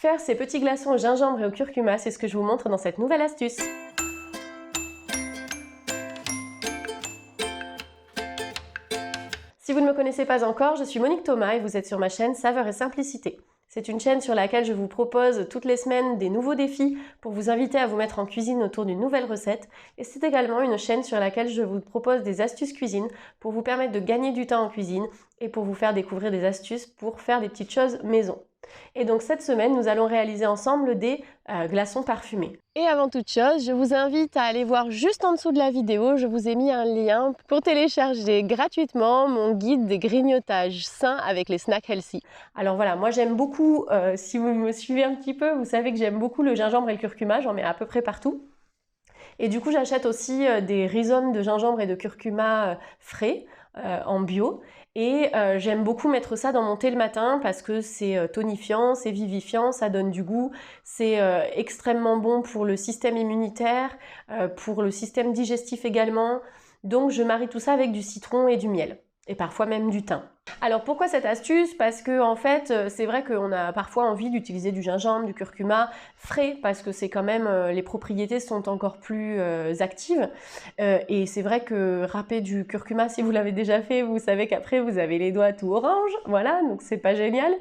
Faire ces petits glaçons au gingembre et au curcuma, c'est ce que je vous montre dans cette nouvelle astuce. Si vous ne me connaissez pas encore, je suis Monique Thomas et vous êtes sur ma chaîne Saveurs et Simplicité. C'est une chaîne sur laquelle je vous propose toutes les semaines des nouveaux défis pour vous inviter à vous mettre en cuisine autour d'une nouvelle recette. Et c'est également une chaîne sur laquelle je vous propose des astuces cuisine pour vous permettre de gagner du temps en cuisine et pour vous faire découvrir des astuces pour faire des petites choses maison. Et donc cette semaine, nous allons réaliser ensemble des glaçons parfumés. Et avant toute chose, je vous invite à aller voir juste en dessous de la vidéo, je vous ai mis un lien pour télécharger gratuitement mon guide des grignotages sains avec les snacks healthy. Alors voilà, moi j'aime beaucoup, si vous me suivez un petit peu, vous savez que j'aime beaucoup le gingembre et le curcuma, j'en mets à peu près partout. Et du coup, j'achète aussi des rhizomes de gingembre et de curcuma frais en bio. Et j'aime beaucoup mettre ça dans mon thé le matin parce que c'est tonifiant, c'est vivifiant, ça donne du goût. C'est extrêmement bon pour le système immunitaire, pour le système digestif également. Donc je marie tout ça avec du citron et du miel. Et parfois même du thym. Alors pourquoi cette astuce? Parce que en fait, c'est vrai qu'on a parfois envie d'utiliser du gingembre, du curcuma frais, parce que c'est quand même, les propriétés sont encore plus actives. Et c'est vrai que râper du curcuma, si vous l'avez déjà fait, vous savez qu'après vous avez les doigts tout orange, voilà, donc c'est pas génial.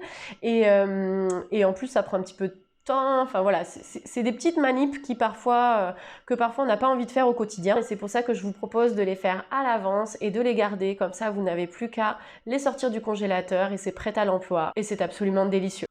Et en plus ça prend un petit peu de temps, enfin voilà, c'est des petites manips qui parfois on n'a pas envie de faire au quotidien. Et c'est pour ça que je vous propose de les faire à l'avance et de les garder, comme ça vous n'avez plus qu'à les sortir du congélateur et c'est prêt à l'emploi et c'est absolument délicieux.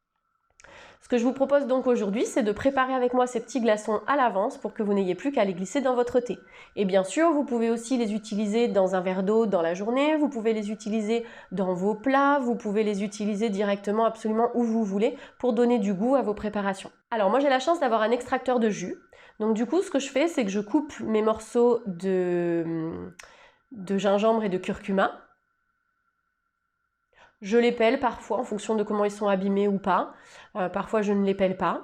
Ce que je vous propose donc aujourd'hui, c'est de préparer avec moi ces petits glaçons à l'avance pour que vous n'ayez plus qu'à les glisser dans votre thé. Et bien sûr, vous pouvez aussi les utiliser dans un verre d'eau dans la journée, vous pouvez les utiliser dans vos plats, vous pouvez les utiliser directement absolument où vous voulez pour donner du goût à vos préparations. Alors moi j'ai la chance d'avoir un extracteur de jus. Donc du coup, ce que je fais, c'est que je coupe mes morceaux de gingembre et de curcuma. Je les pèle parfois en fonction de comment ils sont abîmés ou pas. Parfois je ne les pèle pas.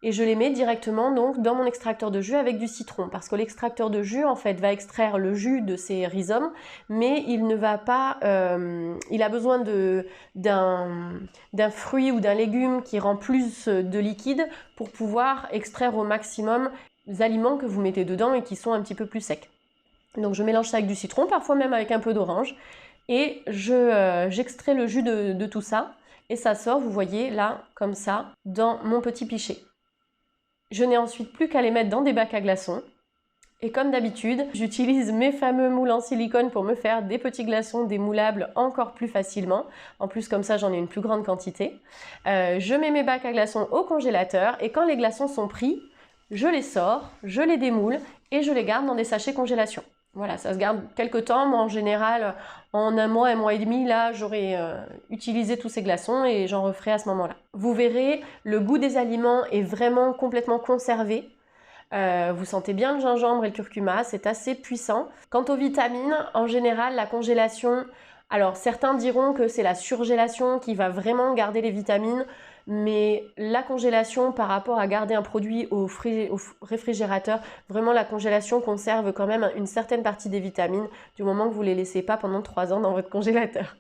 Et je les mets directement donc dans mon extracteur de jus avec du citron. Parce que l'extracteur de jus en fait va extraire le jus de ces rhizomes, mais il ne va pas. Il a besoin d'un fruit ou d'un légume qui rend plus de liquide pour pouvoir extraire au maximum les aliments que vous mettez dedans et qui sont un petit peu plus secs. Donc je mélange ça avec du citron, parfois même avec un peu d'orange. Et j'extrais le jus de tout ça et ça sort, vous voyez, là, comme ça, dans mon petit pichet. Je n'ai ensuite plus qu'à les mettre dans des bacs à glaçons. Et comme d'habitude, j'utilise mes fameux moules en silicone pour me faire des petits glaçons démoulables encore plus facilement. En plus, comme ça, j'en ai une plus grande quantité. Je mets mes bacs à glaçons au congélateur et quand les glaçons sont pris, je les sors, je les démoule et je les garde dans des sachets congélation. Voilà, ça se garde quelques temps. Moi, en général, en un mois et demi, là, j'aurai utilisé tous ces glaçons et j'en referai à ce moment-là. Vous verrez, le goût des aliments est vraiment complètement conservé. Vous sentez bien le gingembre et le curcuma, c'est assez puissant. Quant aux vitamines, en général, la congélation... Alors, certains diront que c'est la surgélation qui va vraiment garder les vitamines, mais la congélation par rapport à garder un produit au réfrigérateur, vraiment la congélation conserve quand même une certaine partie des vitamines du moment que vous ne les laissez pas pendant 3 ans dans votre congélateur.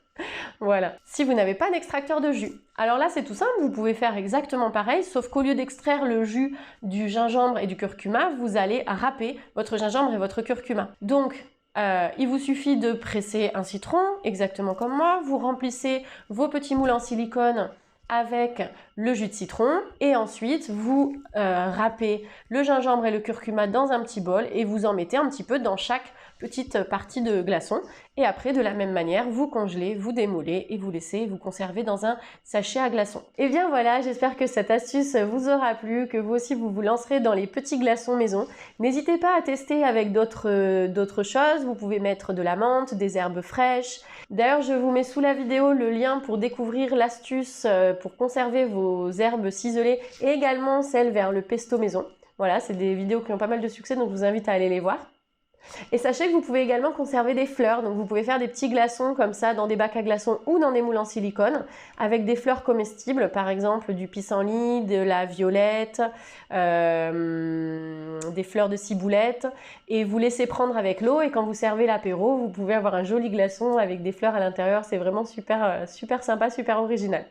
Voilà. Si vous n'avez pas d'extracteur de jus, alors là c'est tout simple, vous pouvez faire exactement pareil, sauf qu'au lieu d'extraire le jus du gingembre et du curcuma, vous allez râper votre gingembre et votre curcuma. Donc, il vous suffit de presser un citron, exactement comme moi, vous remplissez vos petits moules en silicone avec le jus de citron et ensuite vous râpez le gingembre et le curcuma dans un petit bol et vous en mettez un petit peu dans chaque petite partie de glaçon et après de la même manière vous congelez, vous démoulez et vous laissez vous conserver dans un sachet à glaçons. Et bien voilà, j'espère que cette astuce vous aura plu, que vous aussi vous vous lancerez dans les petits glaçons maison. N'hésitez pas à tester avec d'autres choses, vous pouvez mettre de la menthe, des herbes fraîches. D'ailleurs je vous mets sous la vidéo le lien pour découvrir l'astuce pour conserver vos herbes ciselées et également celle vers le pesto maison. Voilà, c'est des vidéos qui ont pas mal de succès donc je vous invite à aller les voir. Et sachez que vous pouvez également conserver des fleurs, donc vous pouvez faire des petits glaçons comme ça dans des bacs à glaçons ou dans des moules en silicone avec des fleurs comestibles, par exemple du pissenlit, de la violette, des fleurs de ciboulette et vous laissez prendre avec l'eau et quand vous servez l'apéro, vous pouvez avoir un joli glaçon avec des fleurs à l'intérieur, c'est vraiment super, super sympa, super original.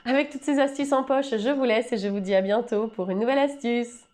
Avec toutes ces astuces en poche, je vous laisse et je vous dis à bientôt pour une nouvelle astuce.